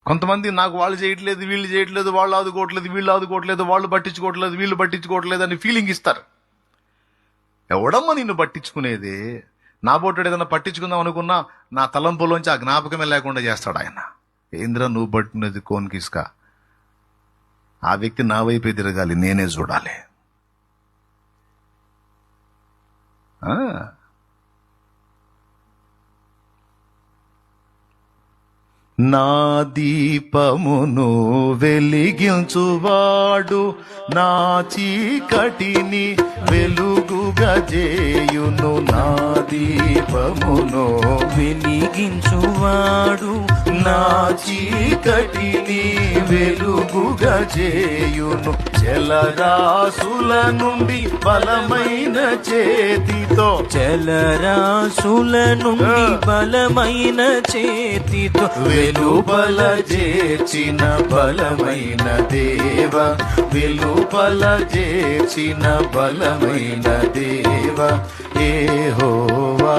కొంతమంది నాకు వాళ్ళు చేయట్లేదు, వీళ్ళు చేయట్లేదు, వాళ్ళు ఆదుకోవట్లేదు, వీళ్ళు ఆదుకోవట్లేదు, వాళ్ళు పట్టించుకోవట్లేదు, వీళ్ళు పట్టించుకోవట్లేదు అని ఫీలింగ్ ఇస్తారు. ఎవడమ్మా నిన్ను పట్టించుకునేది? నా బోటాడు ఏదైనా పట్టించుకుందాం అనుకున్నా నా తలంపులోంచి ఆ జ్ఞాపకమే లేకుండా చేస్తాడు ఆయన. ఏంద్రా నువ్వు పట్టినది కోన్కిస్క? ఆ వ్యక్తి నా వైపే తిరగాలి, నేనే చూడాలి. నా దీపమును వెలిగించువాడు నా చీకటిని వెలుగుగా చేయును. నా దీపమును వెలిగించువాడు నా చీకటిని వెలుగుగా చేయును. జలరాశుల నుండి బలమైన చేతితో, జలరాశుల నుండి బలమైన చేతితో వెలుపల చేర్చిన బలమైన దేవ, వెలుపల చేర్చిన బలమైన దేవ యెహోవా.